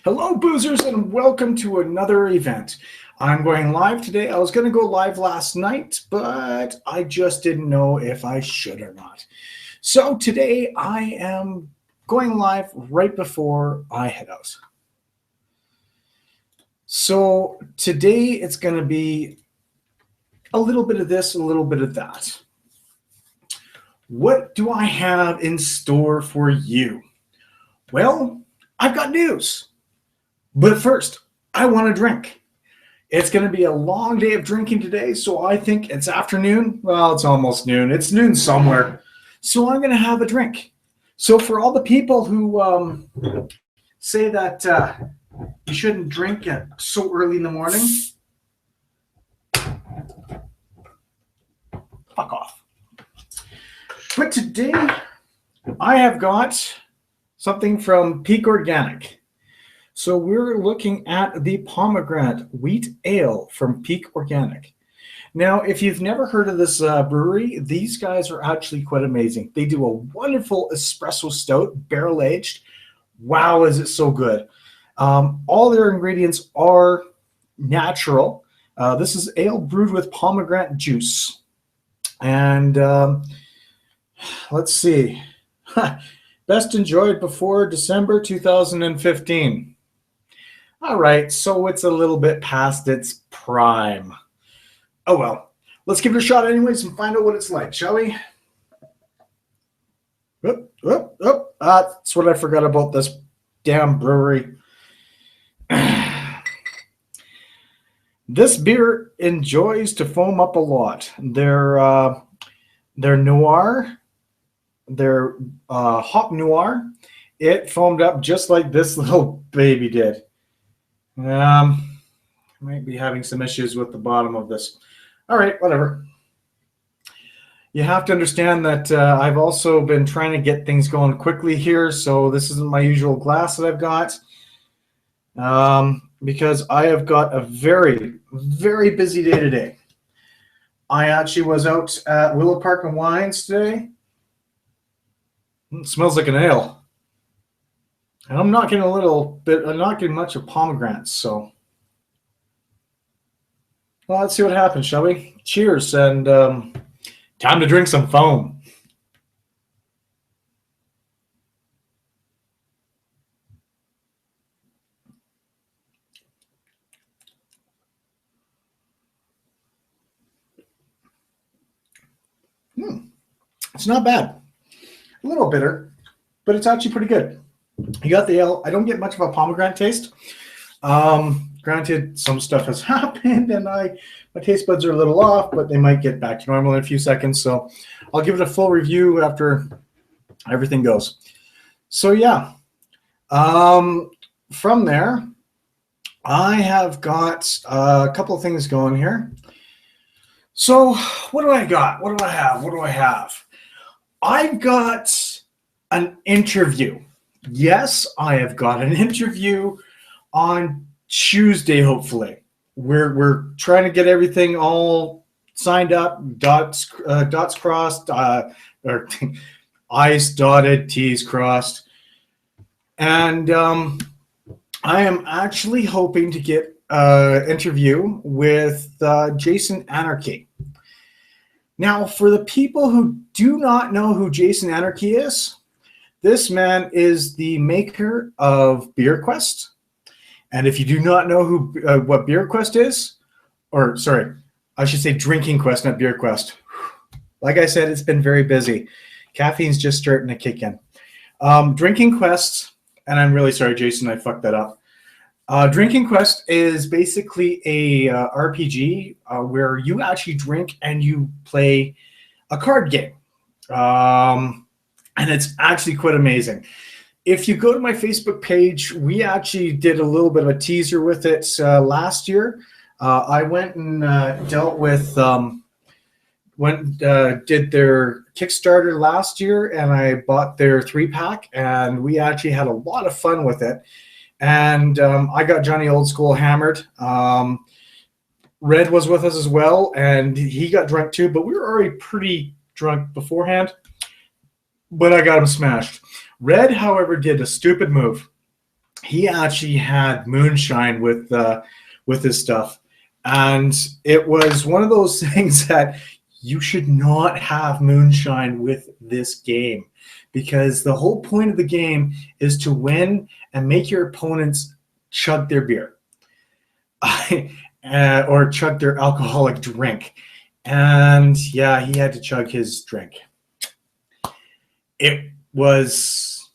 Hello, boozers, and welcome to another event. I'm going live today. I was going to go live last night, but I just didn't know if I should or not. So today I am going live right before I head out. So today it's going to be a little bit of this, a little bit of that. What do I have in store for you? Well, I've got news. But first, I want to drink. It's going to be a long day of drinking today, so I think it's afternoon. Well, it's almost noon. It's noon somewhere. So I'm going to have a drink. So for all the people who say that you shouldn't drink so early in the morning, fuck off. But today, I have got something from Peak Organic. So we're looking at the pomegranate wheat ale from Peak Organic. Now, if you've never heard of this brewery, these guys are actually quite amazing. They do a wonderful espresso stout, barrel aged. Wow, is it so good. All their ingredients are natural. This is ale brewed with pomegranate juice. And let's see. Best enjoyed before December 2015. All right, so it's a little bit past its prime. Oh well, let's give it a shot anyways and find out what it's like, shall we? That's what I forgot about this damn brewery. This beer enjoys to foam up a lot. They're noir, they're hop noir. It foamed up just like this little baby did. Might be having some issues with the bottom of this. All right, whatever. You have to understand that I've also been trying to get things going quickly here, so this isn't my usual glass that I've got, because I have got a very, very busy day today. I actually was out at Willow Park and Wines today. It smells like an ale. And I'm not getting I'm not getting much of pomegranates, so. Well, let's see what happens, shall we? Cheers, and time to drink some foam. It's not bad. A little bitter, but it's actually pretty good. You got the ale. I don't get much of a pomegranate taste. Granted, some stuff has happened, and my taste buds are a little off, but they might get back to normal in a few seconds. So I'll give it a full review after everything goes. So yeah, from there, I have got a couple of things going here. So what do I got? What do I have? What do I have? I've got an interview. Yes, I have got an interview on Tuesday, hopefully. We're trying to get everything all signed up, dots crossed, or I's dotted, T's crossed. And I am actually hoping to get an interview with Jason Anarchy. Now, for the people who do not know who Jason Anarchy is, this man is the maker of Beer Quest. And if you do not know what Beer Quest is, or sorry, I should say Drinking Quest, not Beer Quest. Like I said, it's been very busy. Caffeine's just starting to kick in. Drinking Quest, and I'm really sorry, Jason, I fucked that up. Drinking Quest is basically a RPG where you actually drink and you play a card game. And it's actually quite amazing. If you go to my Facebook page, we actually did a little bit of a teaser with it last year. I went and dealt with, did their Kickstarter last year, and I bought their 3-pack, and we actually had a lot of fun with it. And I got Johnny Old School hammered. Red was with us as well, and he got drunk too, but we were already pretty drunk beforehand. But I got him smashed. Red, however, did a stupid move. he actually had moonshine with his stuff, and it was one of those things that you should not have moonshine with this game, because the whole point of the game is to win and make your opponents chug their beer or chug their alcoholic drink. And yeah, he had to chug his drink. It was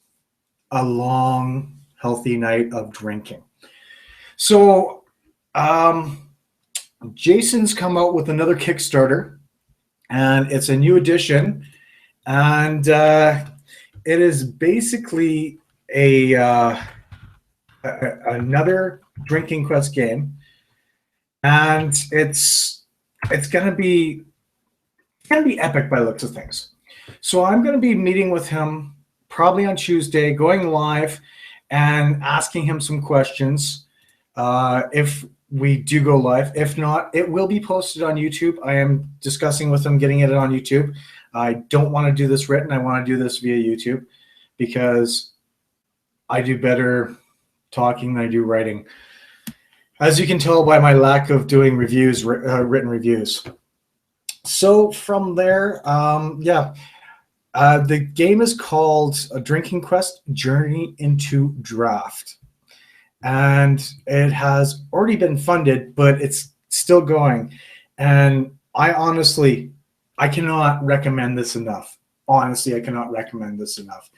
a long, healthy night of drinking. So, Jason's come out with another Kickstarter, and it's a new edition, and it is basically another Drinking Quest game, and it's gonna be epic by the looks of things. So I'm gonna be meeting with him probably on Tuesday, going live and asking him some questions. If we do go live, if not, it will be posted on YouTube. I am discussing with him getting it on YouTube. I don't want to do this written. I want to do this via YouTube because I do better talking than I do writing, as you can tell by my lack of doing reviews, written reviews. So from there, the game is called A Drinking Quest Journey into Draft. And it has already been funded, but it's still going. And I cannot recommend this enough. Honestly, I cannot recommend this enough.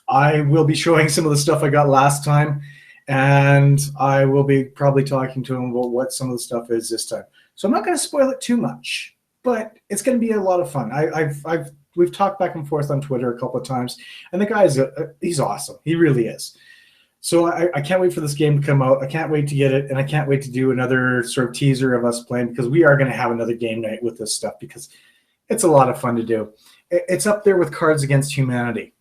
I will be showing some of the stuff I got last time, and I will be probably talking to him about what some of the stuff is this time. So I'm not going to spoil it too much, but it's going to be a lot of fun. We've talked back and forth on Twitter a couple of times, and the guy's he's awesome. He really is. So I can't wait for this game to come out. I can't wait to get it, and I can't wait to do another sort of teaser of us playing, because we are going to have another game night with this stuff because it's a lot of fun to do. It's up there with Cards Against Humanity.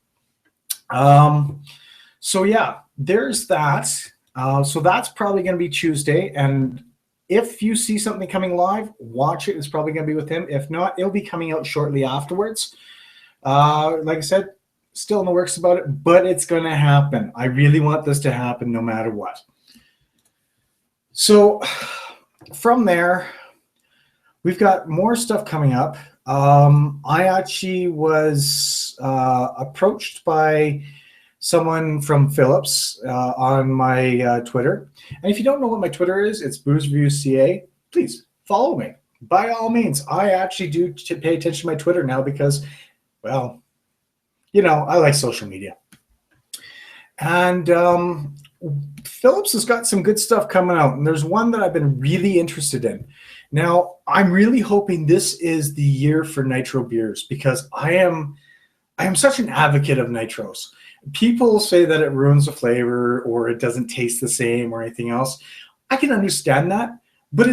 So yeah, there's that. So that's probably going to be Tuesday, and if you see something coming live, watch it. It's probably going to be with him. If not, it'll be coming out shortly afterwards. Like I said, still in the works about it, but it's going to happen. I really want this to happen no matter what. So from there, we've got more stuff coming up. I actually was approached by someone from Phillips on my Twitter. And if you don't know what my Twitter is, it's BoozeReviewsCA. Please follow me. By all means, I actually do pay attention to my Twitter now because, well, you know, I like social media. And Phillips has got some good stuff coming out. And there's one that I've been really interested in. Now, I'm really hoping this is the year for nitro beers, because I am such an advocate of nitros. People say that it ruins the flavor or it doesn't taste the same or anything else. I can understand that, but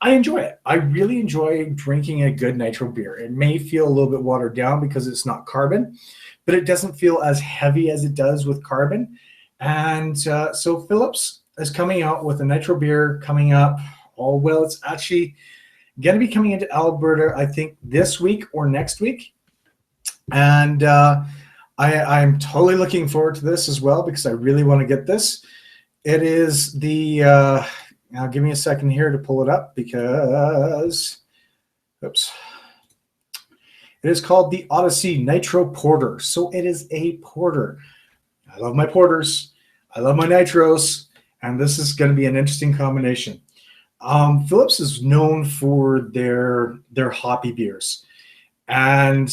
I enjoy it. I really enjoy drinking a good nitro beer. It may feel a little bit watered down because it's not carbon, but it doesn't feel as heavy as it does with carbon. And so Phillips is coming out with a nitro beer coming up. Oh, well, it's actually going to be coming into Alberta, I think, this week or next week. And I'm totally looking forward to this as well, because I really want to get this. It is the, now give me a second here to pull it up, because, oops. It is called the Odyssey Nitro Porter. So it is a porter. I love my porters. I love my nitros. And this is going to be an interesting combination. Phillips is known for their hoppy beers. And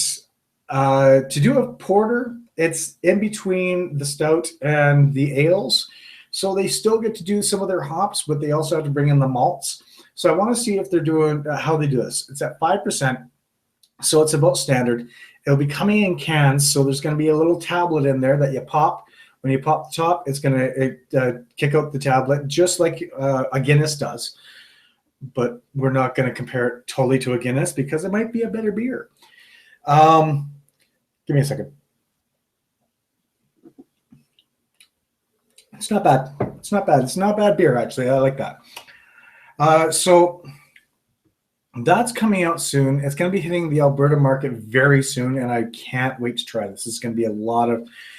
to do a porter, it's in between the stout and the ales. So they still get to do some of their hops, but they also have to bring in the malts. So I want to see if they're doing how they do this. It's at 5%. So it's about standard. It'll be coming in cans. So there's going to be a little tablet in there that you pop. When you pop the top, it's going to kick out the tablet, just like a Guinness does. But we're not going to compare it totally to a Guinness because it might be a better beer. Give me a second. It's not bad. It's not bad. It's not bad beer, actually. I like that. So That's coming out soon. It's going to be hitting the Alberta market very soon, and I can't wait to try this. It's going to be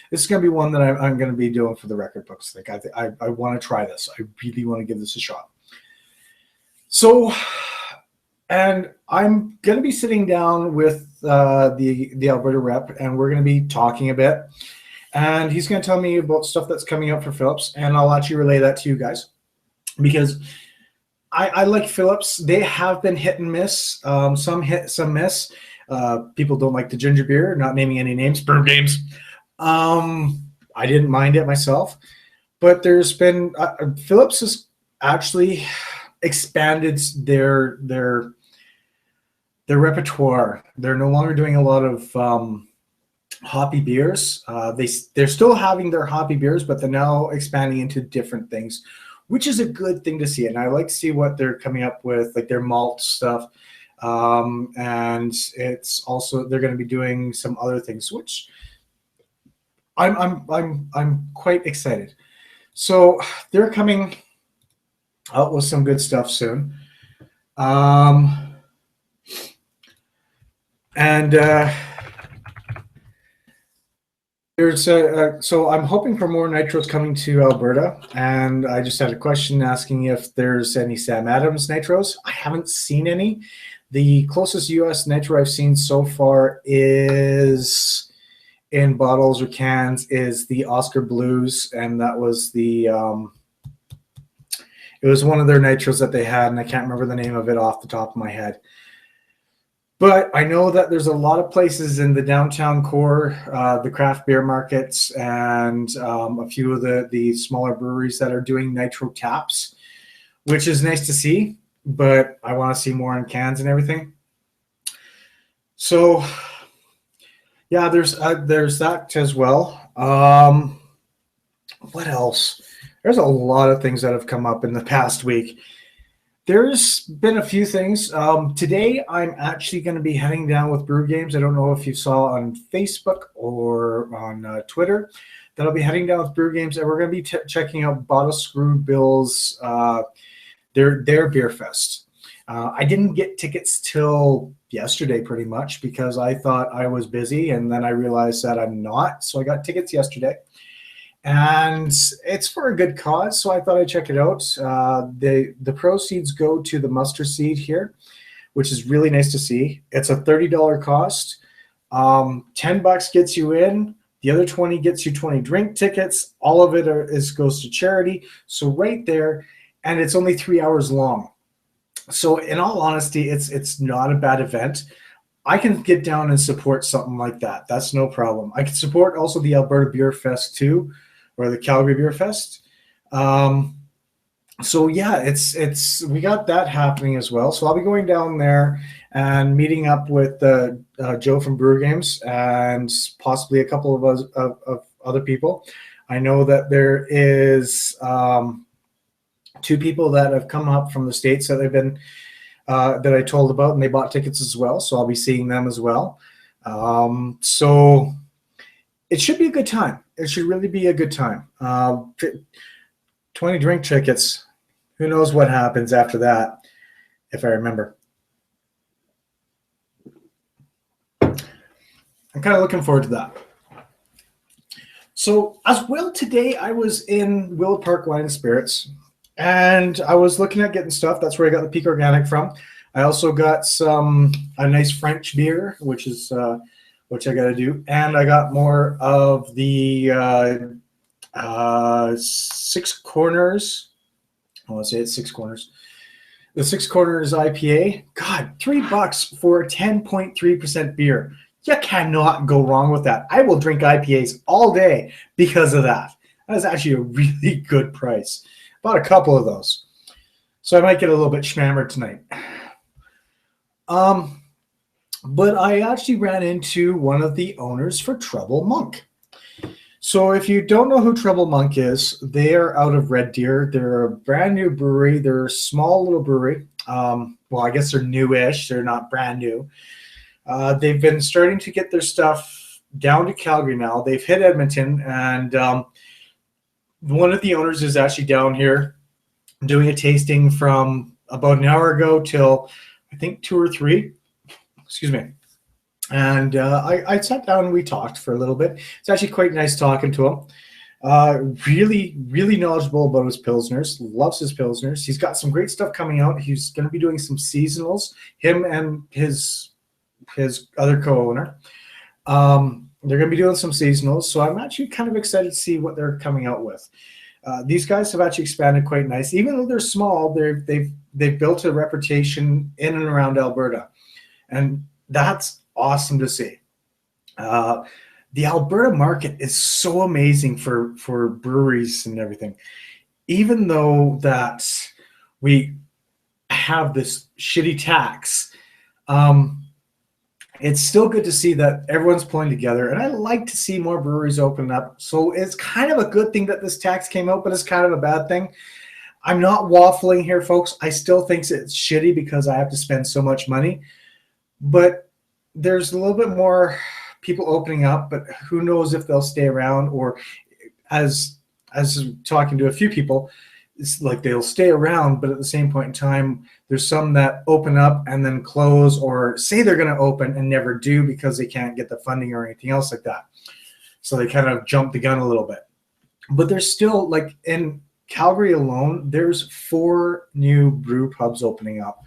this is going to be one that I'm going to be doing for the record books. Like I want to try this. I really want to give this a shot. So, and I'm going to be sitting down with the Alberta rep, and we're going to be talking a bit. And he's going to tell me about stuff that's coming up for Phillips, and I'll actually relay that to you guys because I like Phillips. They have been hit and miss. Some hit, some miss. People don't like the ginger beer. Not naming any names. Brew games. I didn't mind it myself, but there's been Phillips has actually expanded their repertoire. They're no longer doing a lot of hoppy beers. They're still having their hoppy beers, but they're now expanding into different things, which is a good thing to see. And I like to see what they're coming up with, like their malt stuff. And it's also, they're going to be doing some other things, which I'm quite excited. So they're coming out with some good stuff soon. So I'm hoping for more nitros coming to Alberta, and I just had a question asking if there's any Sam Adams nitros. I haven't seen any. The closest U.S. nitro I've seen so far is in bottles or cans is the Oscar Blues, and that was it was one of their nitros that they had, and I can't remember the name of it off the top of my head. But I know that there's a lot of places in the downtown core, the craft beer markets, and a few of the smaller breweries that are doing nitro taps, which is nice to see. But I want to see more in cans and everything. So, yeah, there's that as well. What else? There's a lot of things that have come up in the past week. There's been a few things. Today, I'm actually going to be heading down with Brew Games. I don't know if you saw on Facebook or on Twitter that I'll be heading down with Brew Games, and we're going to be checking out Bottlescrew Bills, their beer fest. I didn't get tickets till yesterday pretty much because I thought I was busy, and then I realized that I'm not. So I got tickets yesterday. And it's for a good cause, so I thought I'd check it out. The proceeds go to the mustard seed here, which is really nice to see. It's a $30 cost. $10 gets you in. The other 20 gets you 20 drink tickets. All of it goes to charity. So right there, and it's only 3 hours long. So in all honesty, it's not a bad event. I can get down and support something like that. That's no problem. I can support also the Alberta Beer Fest too, or the Calgary Beer Fest. So yeah, we got that happening as well. So I'll be going down there and meeting up with Joe from Brew Games and possibly a couple of other people. I know that there is 2 people that have come up from the States that they've been that I told about, and they bought tickets as well. So I'll be seeing them as well. So it should be a good time. It should really be a good time. 20 drink tickets. Who knows what happens after that, if I remember. I'm kind of looking forward to that. So as well, today I was in Willow Park Wine and Spirits, and I was looking at getting stuff. That's where I got the Peak Organic from. I also got a nice French beer, which I got to do, and I got more of the Six Corners. I want to say it's Six Corners. The Six Corners IPA. God, $3 for a 10.3% beer. You cannot go wrong with that. I will drink IPAs all day because of that. That is actually a really good price. Bought a couple of those. So I might get a little bit schmammered tonight. But I actually ran into one of the owners for Treble Monk. So if you don't know who Treble Monk is, they are out of Red Deer. They're a brand new brewery. They're a small little brewery. Well, I guess they're newish. They're not brand new. They've been starting to get their stuff down to Calgary now. They've hit Edmonton, and one of the owners is actually down here doing a tasting from about an hour ago till, I I think 2 or 3. Excuse me. And I sat down and we talked for a little bit. It's actually quite nice talking to him. Really knowledgeable about his pilsners. Loves his pilsners. He's got some great stuff coming out. He's going to be doing some seasonals. Him and his other co-owner. They're going to be doing some seasonals. So I'm actually kind of excited to see what they're coming out with. These guys have actually expanded quite nice. Even though they're small, they've built a reputation in and around Alberta, and that's awesome to see. The Alberta market is so amazing for breweries and everything. Even though that we have this shitty tax, it's still good to see that everyone's pulling together, and I like to see more breweries open up. So it's kind of a good thing that this tax came out, but it's kind of a bad thing. I'm not waffling here, folks. I still think it's shitty because I have to spend so much money, but there's a little bit more people opening up, but who knows if they'll stay around, or as talking to a few people, it's like they'll stay around, but at the same point in time, there's some that open up and then close, or say they're going to open and never do because they can't get the funding or anything else like that. So they kind of jump the gun a little bit. But there's still, like in Calgary alone, there's 4 new brew pubs opening up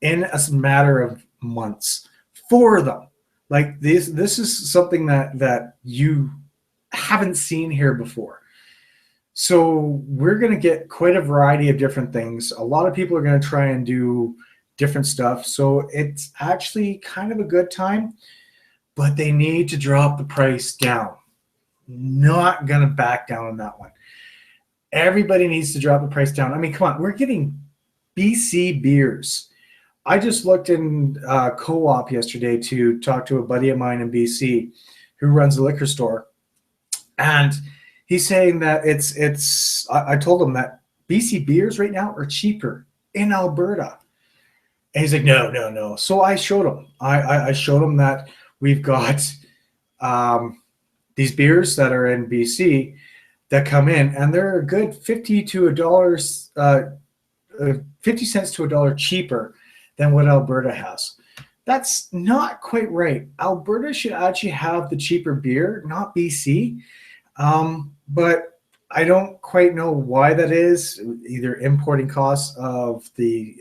in a matter of months. 4 of them. Like this is something that you haven't seen here before. So we're going to get quite a variety of different things. A lot of people are going to try and do different stuff. So it's actually kind of a good time, but they need to drop the price down. Not going to back down on that one. Everybody needs to drop the price down. I mean, come on, we're getting BC beers. I just looked in Co-op yesterday to talk to a buddy of mine in BC who runs a liquor store. And he's saying that I told him that BC beers right now are cheaper in Alberta. And he's like, no. So I showed him. I showed him that we've got these beers that are in BC that come in, and they're a good 50 cents to $1 cheaper than what Alberta has. That's not quite right. Alberta should actually have the cheaper beer, not BC. But I don't quite know why that is, either importing costs of the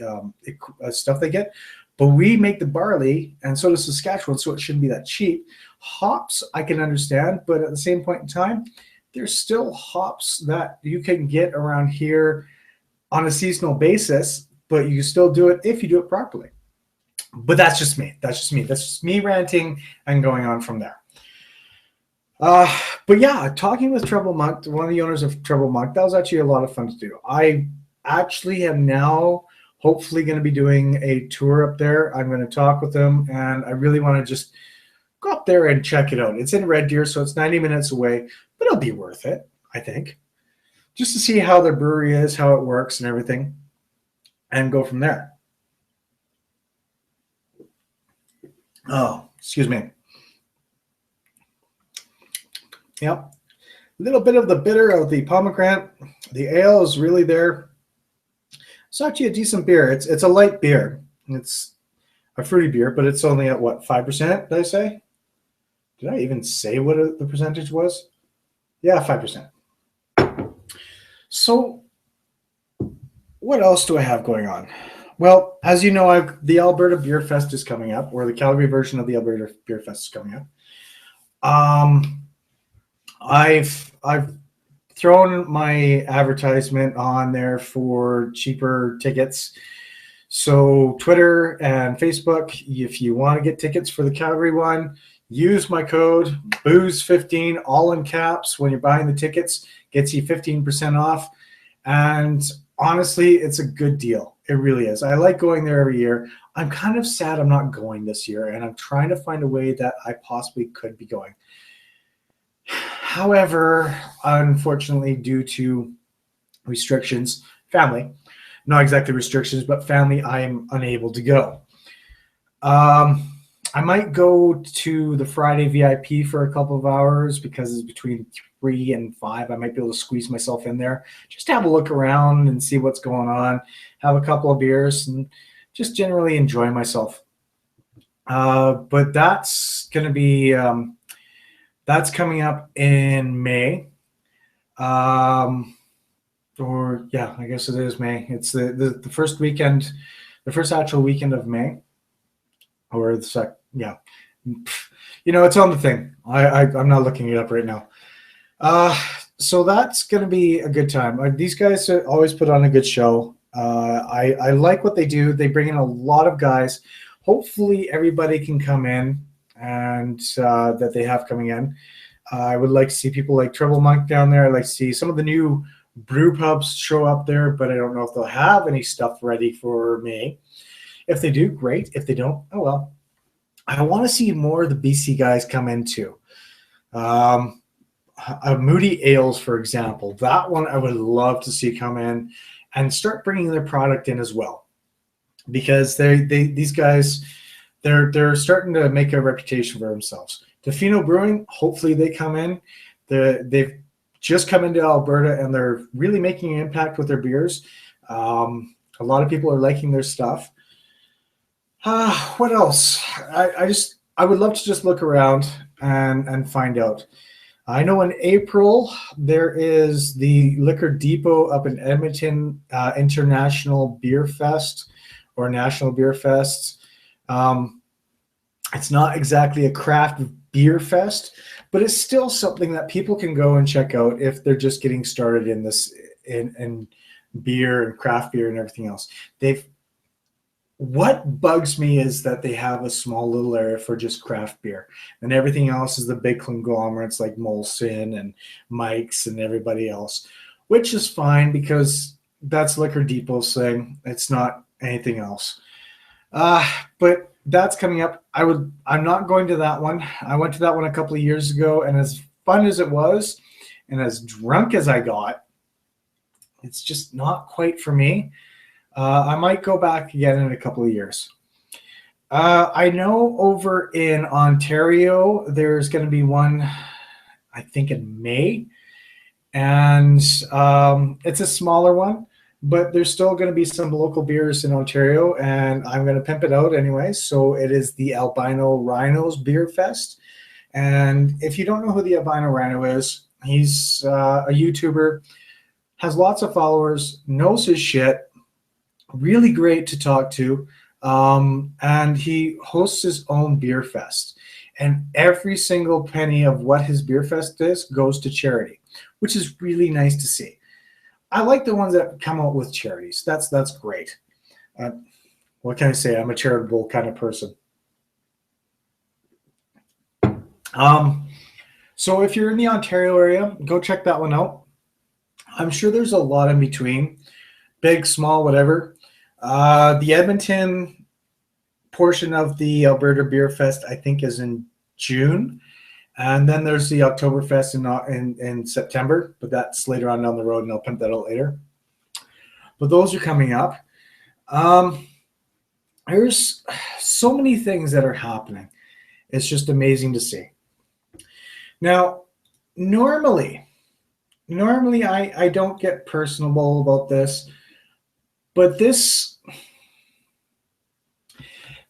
stuff they get. But we make the barley, and so does Saskatchewan, so it shouldn't be that cheap. Hops, I can understand, but at the same point in time, there's still hops that you can get around here on a seasonal basis, but you still do it if you do it properly. But that's just me. That's just me ranting and going on from there. But yeah, talking with Treble Monk, one of the owners of Treble Monk, that was actually a lot of fun to do. I actually am now hopefully going to be doing a tour up there. I'm going to talk with them, and I really want to just go up there and check it out. It's in Red Deer, so it's 90 minutes away, but it'll be worth it, I think, just to see how their brewery is, how it works and everything, and go from there. Oh, excuse me. Yep. A little bit of the bitter of the pomegranate. The ale is really there. It's actually a decent beer. It's a light beer. It's a fruity beer, but it's only at what, 5%, did I say? Did I even say what the percentage was? Yeah, 5%. So what else do I have going on? Well, as you know, the Alberta Beer Fest is coming up, or the Calgary version of the Alberta Beer Fest is coming up. I've thrown my advertisement on there for cheaper tickets. So Twitter and Facebook, if you want to get tickets for the Calgary one, use my code BOOZE15, all in caps. When you're buying the tickets, gets you 15% off. And honestly, it's a good deal. It really is. I like going there every year. I'm kind of sad I'm not going this year, and I'm trying to find a way that I possibly could be going. However, unfortunately, due to restrictions, family, not exactly restrictions, but family, I am unable to go. I might go to the Friday VIP for a couple of hours because it's between 3 and 5. I might be able to squeeze myself in there, just have a look around and see what's going on, have a couple of beers, and just generally enjoying myself. But that's going to be that's coming up in May. Or yeah, I guess it is May. It's the first weekend, the first actual weekend of May, or the yeah. It's on the thing. I'm not looking it up right now. So that's going to be a good time. These guys always put on a good show. I like what they do. They bring in a lot of guys. Hopefully everybody can come in and that they have coming in. I would like to see people like Treble Monk down there. I'd like to see some of the new brew pubs show up there, but I don't know if they'll have any stuff ready for May. If they do, great. If they don't, oh well. I want to see more of the BC guys come in too. Moody Ales, for example, that one I would love to see come in and start bringing their product in as well, because these guys they're starting to make a reputation for themselves. Tofino Brewing, hopefully they come in. They've just come into Alberta and they're really making an impact with their beers. A lot of people are liking their stuff. What else? I would love to just look around and find out. I know in April there is the Liquor Depot up in Edmonton International Beer Fest or National Beer Fest. It's not exactly a craft beer fest, but it's still something that people can go and check out if they're just getting started in this in beer and craft beer and everything else. What bugs me is that they have a small little area for just craft beer, and everything else is the big conglomerates like Molson and Mike's and everybody else, which is fine because that's Liquor Depot's thing. It's not anything else. But that's coming up. I'm not going to that one. I went to that one a couple of years ago, and as fun as it was, and as drunk as I got, it's just not quite for me. I might go back again in a couple of years. I know over in Ontario, there's going to be one, I think in May, and it's a smaller one, but there's still going to be some local beers in Ontario, and I'm going to pimp it out anyway. So it is the Albino Rhinos Beer Fest. And if you don't know who the Albino Rhino is, he's a YouTuber, has lots of followers, knows his shit, really great to talk to, and he hosts his own beer fest. And every single penny of what his beer fest is goes to charity, which is really nice to see. I like the ones that come out with charities. That's great. What can I say? I'm a charitable kind of person. So if you're in the Ontario area, go check that one out. I'm sure there's a lot in between, big, small, whatever. The Edmonton portion of the Alberta Beer Fest, I think, is in June. And then there's the Oktoberfest in September, but that's later on down the road, and I'll pimp that out later. But those are coming up. There's so many things that are happening. It's just amazing to see. Now, normally I don't get personable about this, but this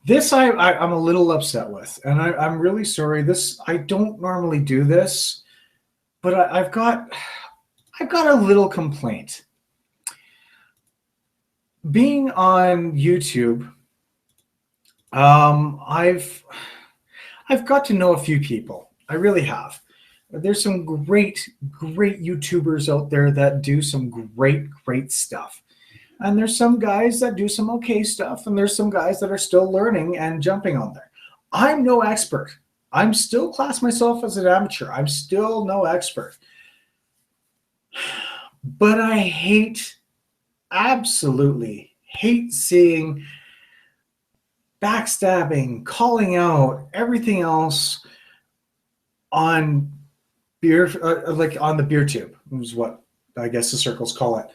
I'm a little upset with, and I'm really sorry. I don't normally do this, but I've got a little complaint. Being on YouTube, I've got to know a few people. I really have. There's some great YouTubers out there that do some great stuff. And there's some guys that do some okay stuff, and there's some guys that are still learning and jumping on there. I'm no expert. I'm still class myself as an amateur. I'm still no expert. But I absolutely hate seeing backstabbing, calling out, everything else on beer, like on the beer tube, is what I guess the circles call it.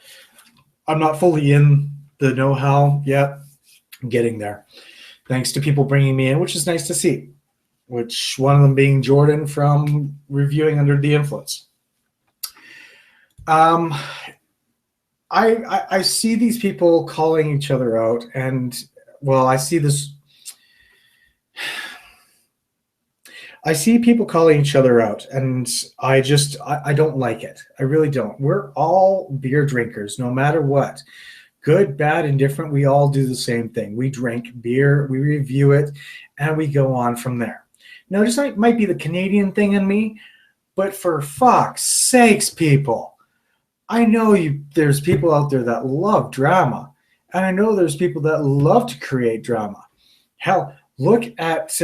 I'm not fully in the know-how yet. I'm getting there. Thanks to people bringing me in, which is nice to see. Which one of them being Jordan from Reviewing Under the Influence. I see these people calling each other out, and well, I see this. I see people calling each other out, and I don't like it. I really don't. We're all beer drinkers, no matter what. Good, bad, indifferent, we all do the same thing. We drink beer, we review it, and we go on from there. Now, this might be the Canadian thing in me, but for fuck's sakes, people, I know there's people out there that love drama, and I know there's people that love to create drama. Hell, look at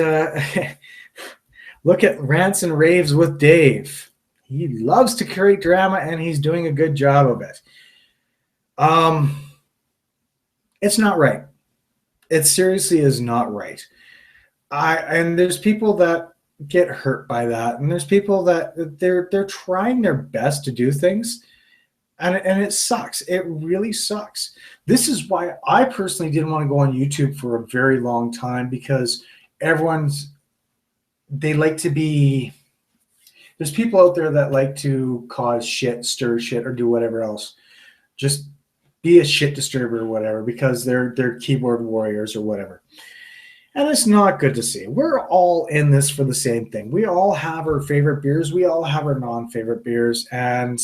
look at Rants and Raves with Dave. He loves to create drama, and he's doing a good job of it. It's not right. It seriously is not right. And there's people that get hurt by that, and there's people that they're trying their best to do things, and it sucks. It really sucks. This is why I personally didn't want to go on YouTube for a very long time, because they like to be. There's people out there that like to cause shit, stir shit, or do whatever else. Just be a shit disturber or whatever, because they're keyboard warriors or whatever. And it's not good to see. We're all in this for the same thing. We all have our favorite beers. We all have our non-favorite beers. And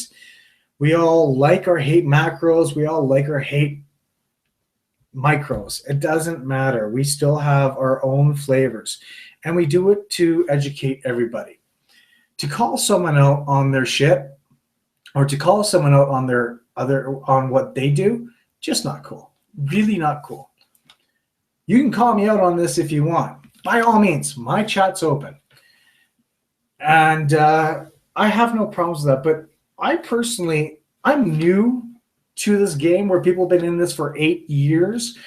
we all like or hate macros. We all like or hate micros. It doesn't matter. We still have our own flavors. And we do it to educate everybody. To call someone out on their shit, or to call someone out on on what they do, just not cool. Really not cool. You can call me out on this if you want. By all means, my chat's open. And I have no problems with that. But I'm new to this game where people have been in this for 8 years.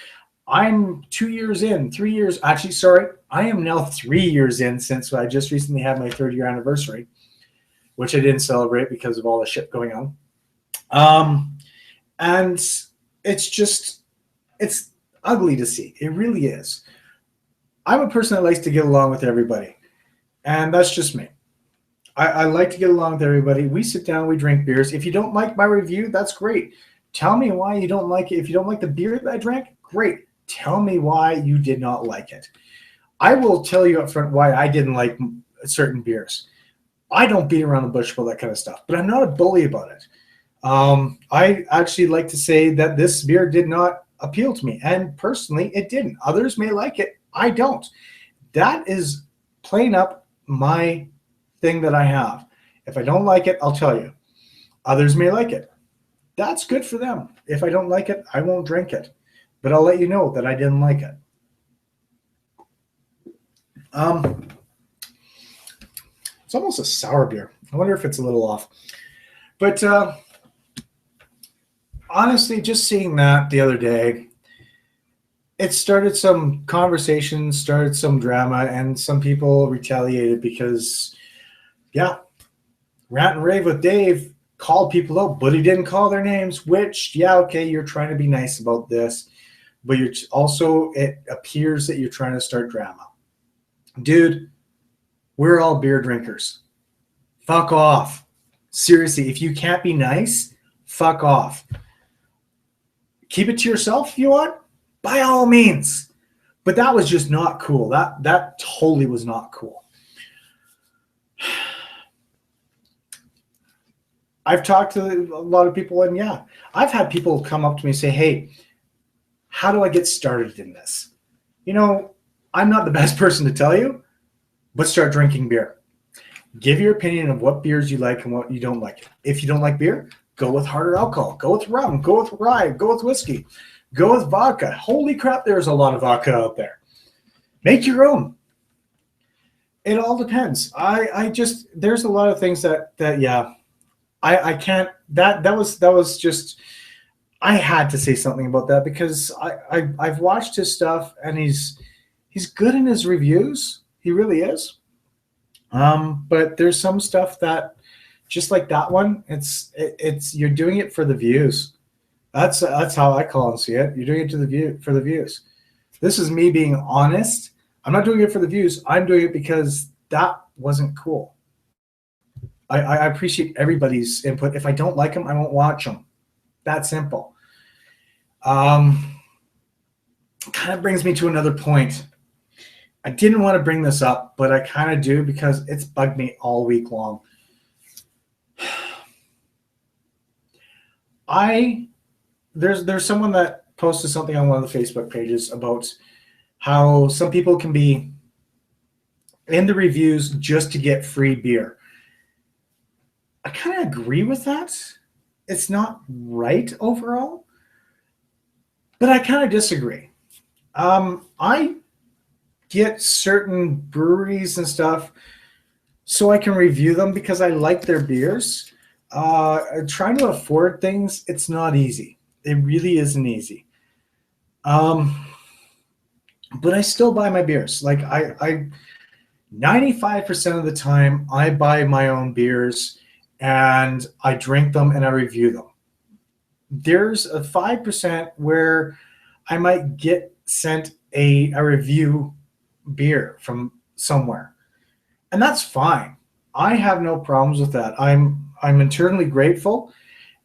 I'm 2 years in, 3 years. Actually, sorry, I am now 3 years in, since I just recently had my 3rd-year anniversary, which I didn't celebrate because of all the shit going on. And it's ugly to see. It really is. I'm a person that likes to get along with everybody, and that's just me. I like to get along with everybody. We sit down, we drink beers. If you don't like my review, that's great. Tell me why you don't like it. If you don't like the beer that I drank, great. Tell me why you did not like it. I will tell you up front why I didn't like certain beers. I don't beat around the bush about that kind of stuff, but I'm not a bully about it. I actually like to say that this beer did not appeal to me, and personally it didn't. Others may like it. I don't. That is plain up my thing that I have. If I don't like it, I'll tell you. Others may like it. That's good for them. If I don't like it, I won't drink it, but I'll let you know that I didn't like it. It's almost a sour beer. I wonder if it's a little off, but honestly, just seeing that the other day, it started some conversations, started some drama, and some people retaliated because, yeah, Rant and Rave with Dave called people out, but he didn't call their names, which, yeah, okay, you're trying to be nice about this, but it appears that you're trying to start drama. Dude, we're all beer drinkers. Fuck off. Seriously, if you can't be nice, fuck off. Keep it to yourself if you want, by all means. But that was just not cool. That totally was not cool. I've talked to a lot of people, and yeah, I've had people come up to me and say, hey, how do I get started in this? You know, I'm not the best person to tell you, but start drinking beer. Give your opinion of what beers you like and what you don't like. If you don't like beer, go with harder alcohol. Go with rum. Go with rye. Go with whiskey. Go with vodka. Holy crap, there's a lot of vodka out there. Make your own. It all depends. There's a lot of things that yeah, I can't. That was just. I had to say something about that because I've watched his stuff, and he's good in his reviews. He really is. But there's some stuff that, just like that one, it's you're doing it for the views. That's how I call and see it. You're doing it for the views. This is me being honest. I'm not doing it for the views. I'm doing it because that wasn't cool. I appreciate everybody's input. If I don't like them, I won't watch them. That simple. kind of brings me to another point. I didn't want to bring this up, but I kind of do because it's bugged me all week long. There's someone that posted something on one of the Facebook pages about how some people can be in the reviews just to get free beer. I kind of agree with that. It's not right overall, but I kind of disagree. I get certain breweries and stuff so I can review them because I like their beers. Trying to afford things, it's not easy. It really isn't easy. But I still buy my beers. Like I 95% of the time I buy my own beers and I drink them and I review them. There's a 5% where I might get sent a review beer from somewhere. And that's fine. I have no problems with that. I'm internally grateful,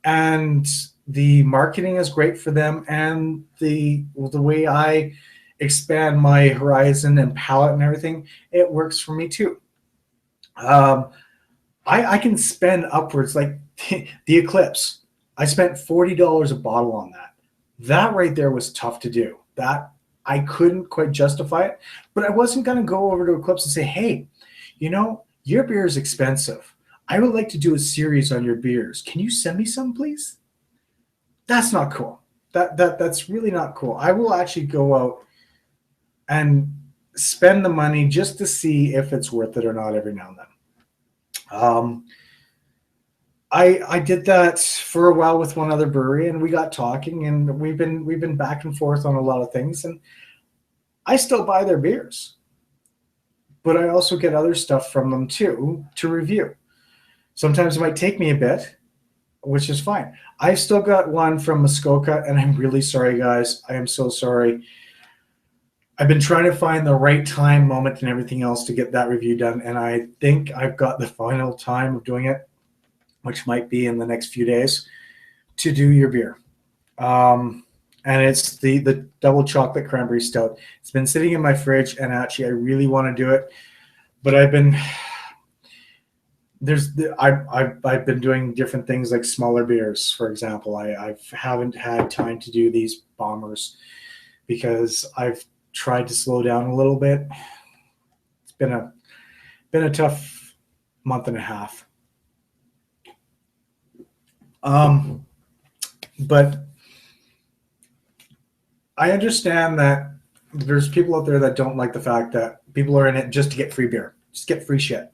and the marketing is great for them, and the way I expand my horizon and palette and everything, it works for me too. I can spend upwards like the Eclipse. I spent $40 a bottle on that. That right there was tough to do. That I couldn't quite justify it, but I wasn't going to go over to Eclipse and say, hey, your beer is expensive. I would like to do a series on your beers. Can you send me some, please? That's not cool. That's really not cool. I will actually go out and spend the money just to see if it's worth it or not every now and then. I did that for a while with one other brewery, and we got talking, and we've been back and forth on a lot of things, and I still buy their beers, but I also get other stuff from them too to review. Sometimes it might take me a bit, which is fine. I've still got one from Muskoka, and I'm really sorry, guys. I am so sorry. I've been trying to find the right time, moment, and everything else to get that review done, and I think I've got the final time of doing it, which might be in the next few days, to do your beer. And it's the double chocolate cranberry stout. It's been sitting in my fridge, and actually I really want to do it, but I've been doing different things like smaller beers, for example. I haven't had time to do these bombers because I've tried to slow down a little bit. It's been a tough month and a half. But I understand that there's people out there that don't like the fact that people are in it just to get free beer, just get free shit.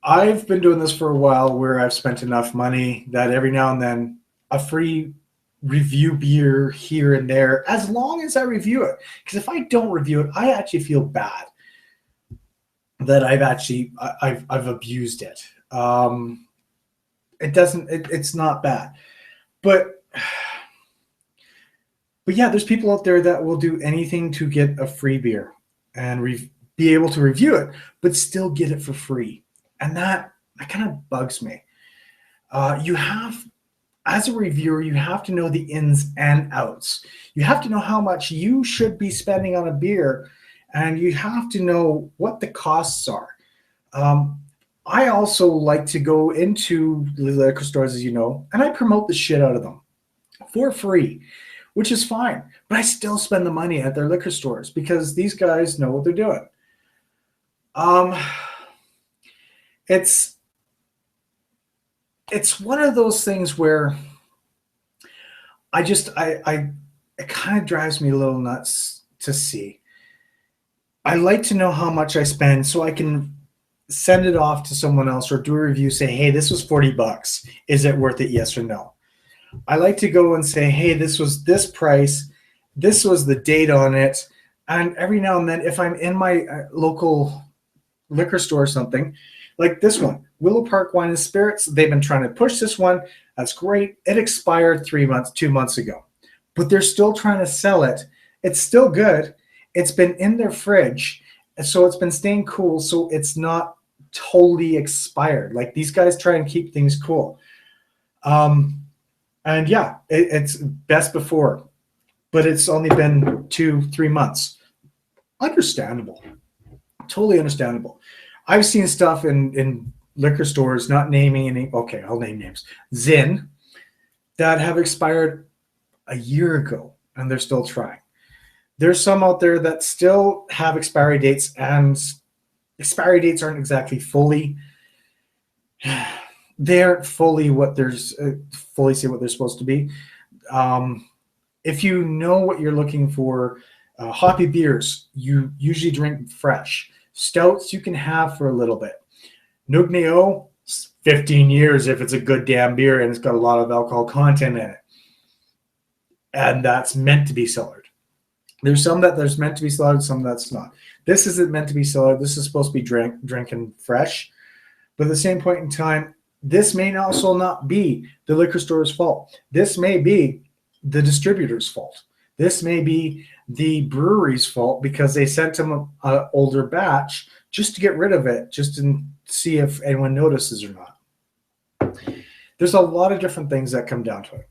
I've been doing this for a while where I've spent enough money that every now and then a free review beer here and there, as long as I review it. Because if I don't review it, I actually feel bad that I've abused it. It's not bad. But yeah, there's people out there that will do anything to get a free beer and be able to review it, but still get it for free. And that kind of bugs me. As a reviewer, you have to know the ins and outs. You have to know how much you should be spending on a beer, and you have to know what the costs are. I also like to go into the liquor stores, as you know, and I promote the shit out of them for free, which is fine. But I still spend the money at their liquor stores because these guys know what they're doing. It's one of those things where it kind of drives me a little nuts to see. I like to know how much I spend so I can send it off to someone else or do a review, say, hey, this was $40. Is it worth it? Yes or no? I like to go and say, hey, this was this price. This was the date on it. And every now and then, if I'm in my local liquor store or something, like this one, Willow Park Wine and Spirits, they've been trying to push this one. That's great. It expired 2 months ago, but they're still trying to sell it. It's still good. It's been in their fridge, so it's been staying cool, so it's not totally expired. Like, these guys try and keep things cool. And yeah, it's best before. but it's only been 2-3 months. Understandable. Totally understandable. I've seen stuff in liquor stores, not naming any, okay, I'll name names, Zin, that have expired a year ago and they're still trying. There's some out there that still have expiry dates, and expiry dates aren't exactly fully, they aren't fully what there's fully say what they're supposed to be. If you know what you're looking for, hoppy beers, you usually drink fresh. Stouts you can have for a little bit. Nugneo, 15 years if it's a good damn beer and it's got a lot of alcohol content in it. And that's meant to be cellared. There's some that there's meant to be cellared, some that's not. This isn't meant to be cellared. This is supposed to be drinking fresh. But at the same point in time, this may also not be the liquor store's fault. This may be the distributor's fault. This may be the brewery's fault because they sent them an older batch just to get rid of it, just to see if anyone notices or not. There's a lot of different things that come down to it.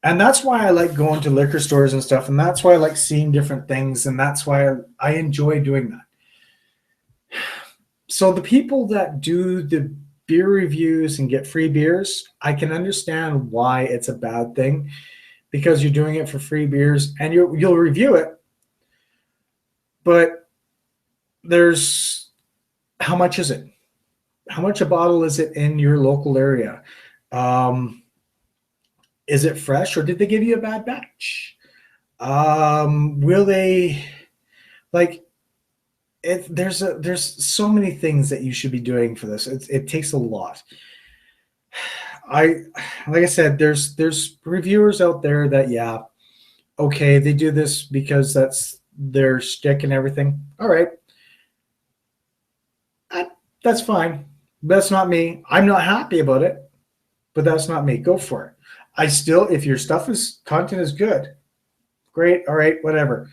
And that's why I like going to liquor stores and stuff, and that's why I like seeing different things, and that's why I enjoy doing that. So the people that do the beer reviews and get free beers, I can understand why it's a bad thing, because you're doing it for free beers and you'll review it. But there's, how much is it? How much a bottle is it in your local area? Is it fresh, or did they give you a bad batch? Will they, like, there's so many things that you should be doing for this. It takes a lot. Like I said, there's reviewers out there that, yeah, okay, they do this because that's their shtick and everything. All right, that's fine. That's not me. I'm not happy about it, but that's not me. Go for it. I still, if your content is good, great, all right, whatever.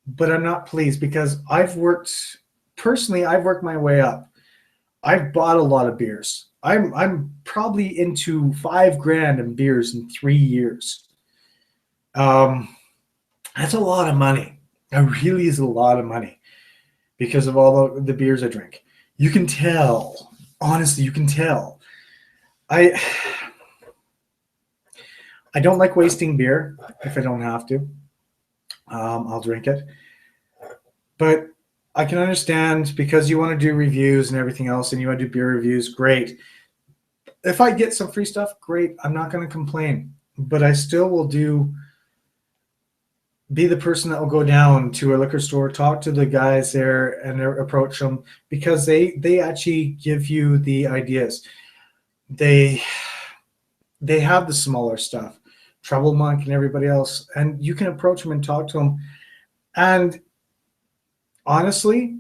But I'm not pleased because I've worked my way up. I've bought a lot of beers. I'm probably into $5,000 in beers in 3 years. That's a lot of money. It really is a lot of money because of all the beers I drink. You can tell, honestly, you can tell. I don't like wasting beer if I don't have to. I'll drink it. But I can understand because you want to do reviews and everything else and you want to do beer reviews, great. If I get some free stuff, great. I'm not going to complain. But I still will be the person that will go down to a liquor store, talk to the guys there and approach them because they actually give you the ideas. They have the smaller stuff. Trouble Monk and everybody else, and you can approach them and talk to them. And honestly,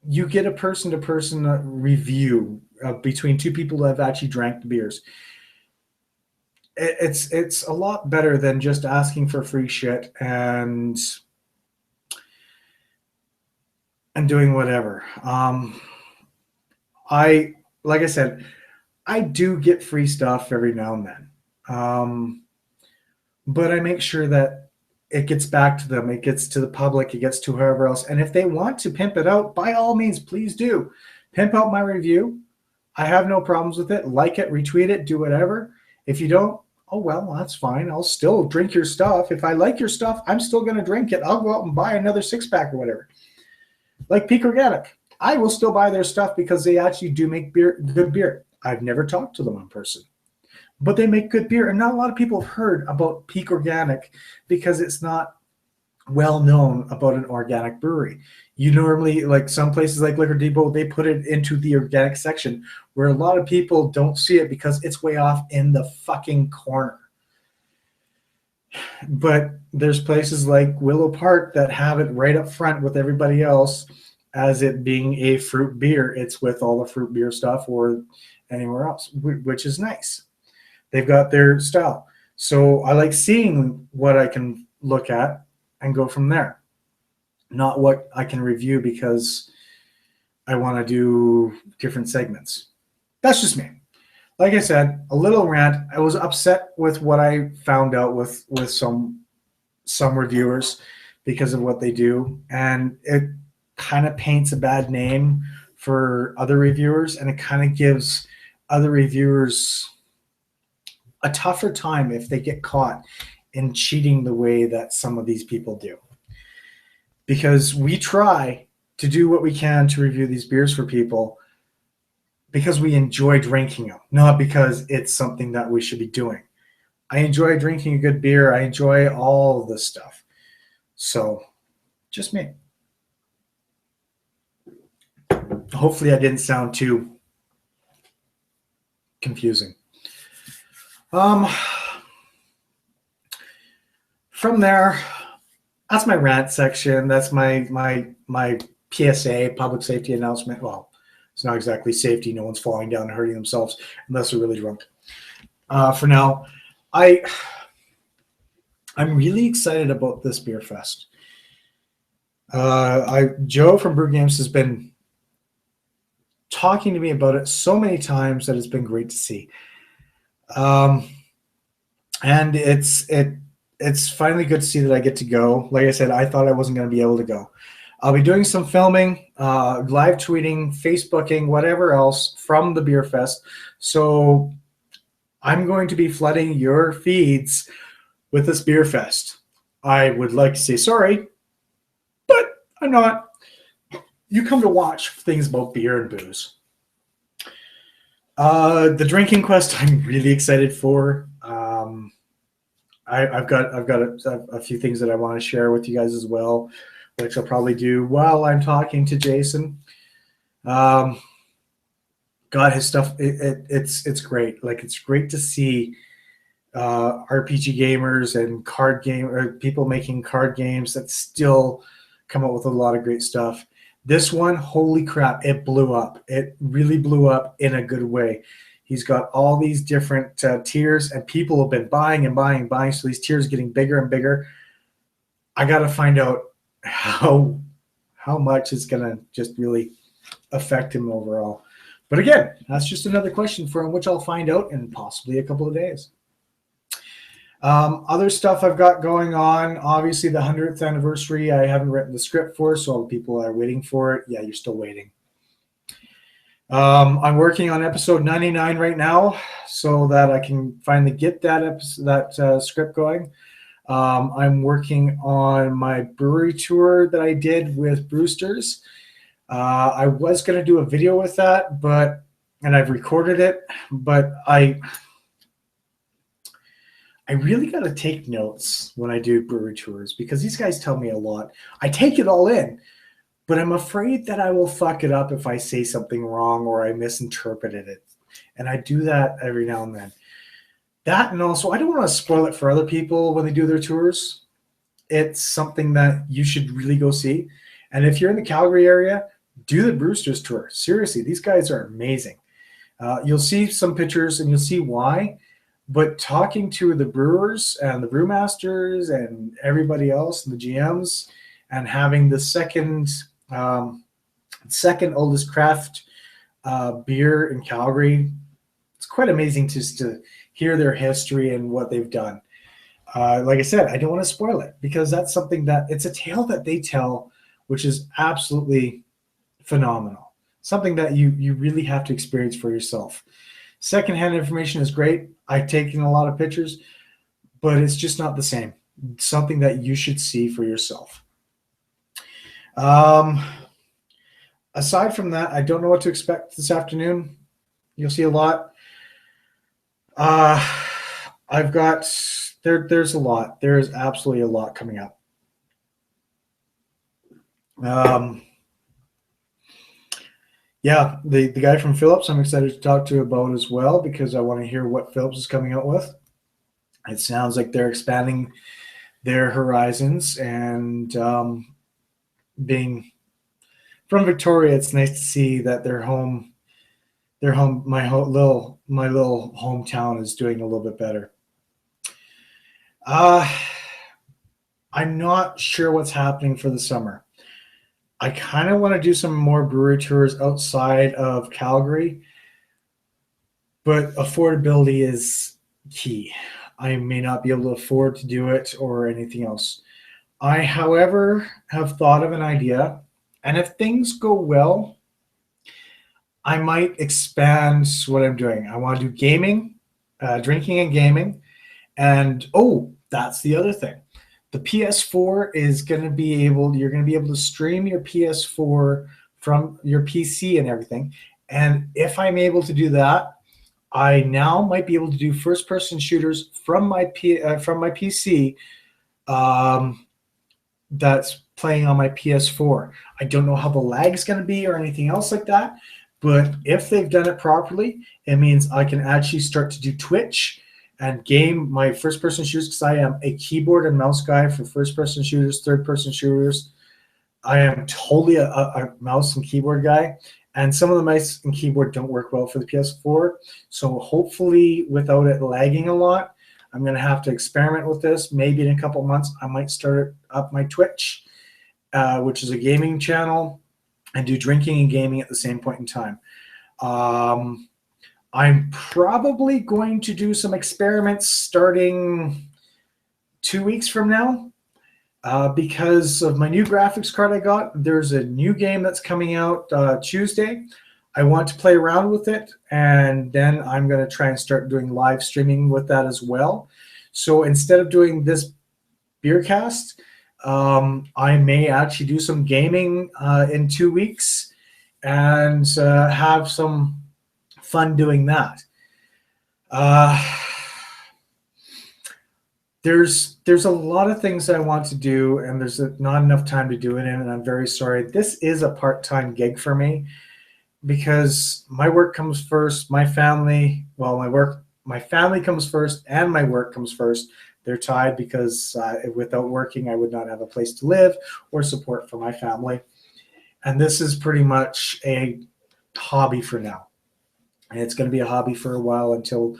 you get a person-to-person review between two people that have actually drank the beers. It's a lot better than just asking for free shit and doing whatever. Like I said, I do get free stuff every now and then. But I make sure that it gets back to them. It gets to the public. It gets to whoever else. And if they want to pimp it out, by all means, please do. Pimp out my review. I have no problems with it. Like it, retweet it, do whatever. If you don't, oh, well, that's fine. I'll still drink your stuff. If I like your stuff, I'm still going to drink it. I'll go out and buy another 6-pack or whatever. Like Peak Organic. I will still buy their stuff because they actually do make good beer. I've never talked to them in person. But they make good beer, and not a lot of people have heard about Peak Organic because it's not well known about an organic brewery. You normally, like some places like Liquor Depot, they put it into the organic section where a lot of people don't see it because it's way off in the fucking corner. But there's places like Willow Park that have it right up front with everybody else as it being a fruit beer. It's with all the fruit beer stuff or anywhere else, which is nice. They've got their style. So I like seeing what I can look at and go from there. Not what I can review because I want to do different segments. That's just me. Like I said, a little rant. I was upset with what I found out with some some reviewers because of what they do, and it kind of paints a bad name for other reviewers, and it kind of gives other reviewers a tougher time if they get caught in cheating the way that some of these people do. Because we try to do what we can to review these beers for people because we enjoy drinking them, not because it's something that we should be doing. I enjoy drinking a good beer. I enjoy all of this stuff. So, just me. Hopefully I didn't sound too confusing. From there, that's my rant section. That's my PSA, public safety announcement. Well, it's not exactly safety. No one's falling down and hurting themselves unless they're really drunk. For now, I'm really excited about this beer fest. Joe from Brew Games has been talking to me about it so many times that it's been great to see. And it's finally good to see that I get to go. Like I said, I thought I wasn't going to be able to go. I'll be doing some filming, live tweeting, Facebooking, whatever else from the beer fest. So I'm going to be flooding your feeds with this beer fest. I would like to say sorry, but I'm not. You come to watch things about beer and booze. The drinking quest I'm really excited for. I've got a few things that I want to share with you guys as well, which I'll probably do while I'm talking to Jason. God, his stuff it's great. Like, it's great to see RPG gamers and people making card games that still come up with a lot of great stuff. This one, holy crap, it blew up. It really blew up in a good way. He's got all these different tiers, and people have been buying and buying and buying, so these tiers are getting bigger and bigger. I got to find out how much it's going to just really affect him overall. But again, that's just another question for him, which I'll find out in possibly a couple of days. Other stuff I've got going on, obviously the 100th anniversary, I haven't written the script for, so all the people are waiting for it. Yeah, you're still waiting. I'm working on episode 99 right now so that I can finally get that script going. I'm working on my brewery tour that I did with Brewsters. I was going to do a video with that, and I've recorded it, but I really got to take notes when I do brewery tours because these guys tell me a lot. I take it all in, but I'm afraid that I will fuck it up if I say something wrong or I misinterpreted it. And I do that every now and then. That, and also, I don't want to spoil it for other people when they do their tours. It's something that you should really go see. And if you're in the Calgary area, do the Brewsters tour. Seriously, these guys are amazing. You'll see some pictures and you'll see why. But talking to the brewers and the brewmasters and everybody else and the GMs, and having the second oldest craft beer in Calgary, it's quite amazing just to hear their history and what they've done. Like I said, I don't want to spoil it because that's something that it's a tale that they tell, which is absolutely phenomenal. Something that you really have to experience for yourself. Secondhand information is great. I've taken a lot of pictures, but it's just not the same. It's something that you should see for yourself. Aside from that, I don't know what to expect this afternoon. You'll see a lot. There's a lot. There is absolutely a lot coming up. Yeah, the guy from Phillips, I'm excited to talk to about as well because I want to hear what Phillips is coming out with. It sounds like they're expanding their horizons, and being from Victoria, it's nice to see that my little hometown is doing a little bit better. I'm not sure what's happening for the summer. I kind of want to do some more brewery tours outside of Calgary, but affordability is key. I may not be able to afford to do it or anything else. I, however, have thought of an idea, and if things go well, I might expand what I'm doing. I want to do gaming, drinking and gaming, and oh, that's the other thing. The PS4 is going to be able, you're going to be able to stream your PS4 from your PC and everything. And if I'm able to do that, I now might be able to do first-person shooters from my PC that's playing on my PS4. I don't know how the lag is going to be or anything else like that, but if they've done it properly, it means I can actually start to do Twitch and game my first-person shooters, because I am a keyboard and mouse guy for first-person shooters, third-person shooters. I am totally a mouse and keyboard guy, and some of the mice and keyboard don't work well for the PS4. So hopefully, without it lagging a lot, I'm going to have to experiment with this. Maybe in a couple of months, I might start up my Twitch, which is a gaming channel, and do drinking and gaming at the same point in time. I'm probably going to do some experiments starting 2 weeks from now. Because of my new graphics card I got, there's a new game that's coming out Tuesday. I want to play around with it, and then I'm going to try and start doing live streaming with that as well. So instead of doing this beer cast, I may actually do some gaming in 2 weeks and have some fun doing that. There's a lot of things I want to do, and there's not enough time to do it in, and I'm very sorry. This is a part-time gig for me because my work comes first, my family, well, my family comes first, and my work comes first. They're tied because without working, I would not have a place to live or support for my family. And this is pretty much a hobby for now. And it's going to be a hobby for a while until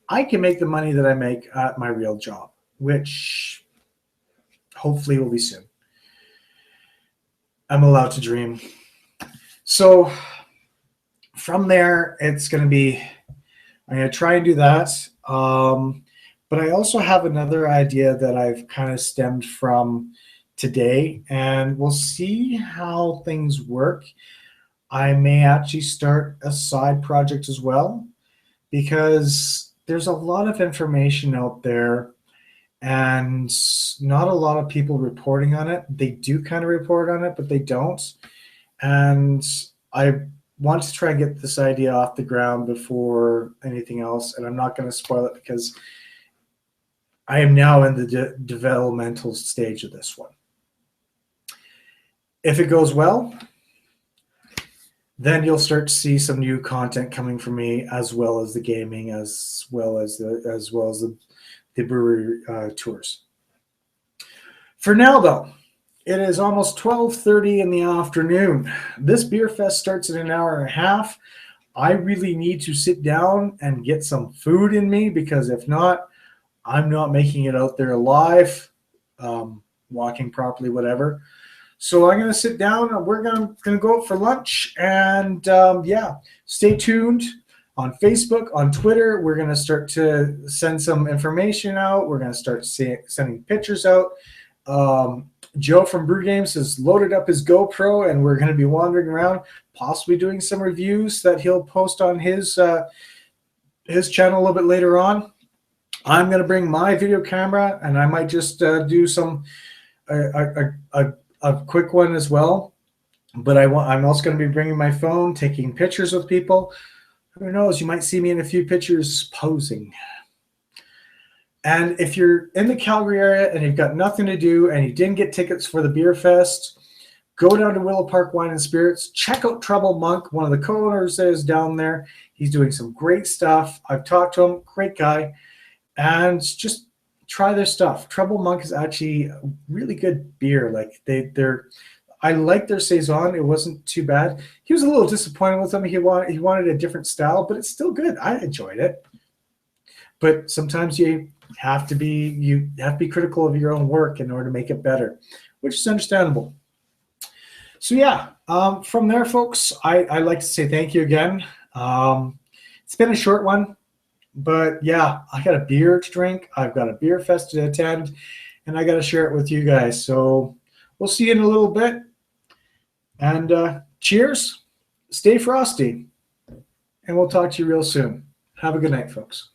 I can make the money that I make at my real job, which hopefully will be soon. I'm allowed to dream. So from there, it's going to be, I'm going to try and do that. But I also have another idea that I've kind of stemmed from today, and we'll see how things work. I may actually start a side project as well, because there's a lot of information out there and not a lot of people reporting on it. They do kind of report on it, but they don't. And I want to try and get this idea off the ground before anything else. And I'm not going to spoil it because I am now in the developmental stage of this one. If it goes well, then you'll start to see some new content coming from me, as well as the gaming, as well as the brewery tours. For now, though, it is almost 12:30 in the afternoon. This beer fest starts in an hour and a half. I really need to sit down and get some food in me, because if not, I'm not making it out there alive, walking properly, whatever. So I'm going to sit down and we're going to go out for lunch. And yeah, stay tuned on Facebook, on Twitter. We're going to start to send some information out. We're going to start sending pictures out. Joe from Brew Games has loaded up his GoPro, and we're going to be wandering around, possibly doing some reviews that he'll post on his channel a little bit later on. I'm going to bring my video camera, and I might just do some a quick one as well. But I'm also going to be bringing my phone, taking pictures with people. Who knows? You might see me in a few pictures posing. And if you're in the Calgary area and you've got nothing to do and you didn't get tickets for the beer fest, go down to Willow Park Wine and Spirits. Check out Trouble Monk, one of the co-owners that is down there. He's doing some great stuff. I've talked to him, great guy. And just try their stuff. Trouble Monk is actually a really good beer. Like I like their saison. It wasn't too bad. He was a little disappointed with them. He wanted a different style, but it's still good. I enjoyed it. But sometimes you have to be critical of your own work in order to make it better, which is understandable. So yeah, from there, folks, I'd like to say thank you again. It's been a short one, But yeah, I got a beer to drink. I've got a beer fest to attend, and I got to share it with you guys. So we'll see you in a little bit. And cheers. Stay frosty. And we'll talk to you real soon. Have a good night, folks.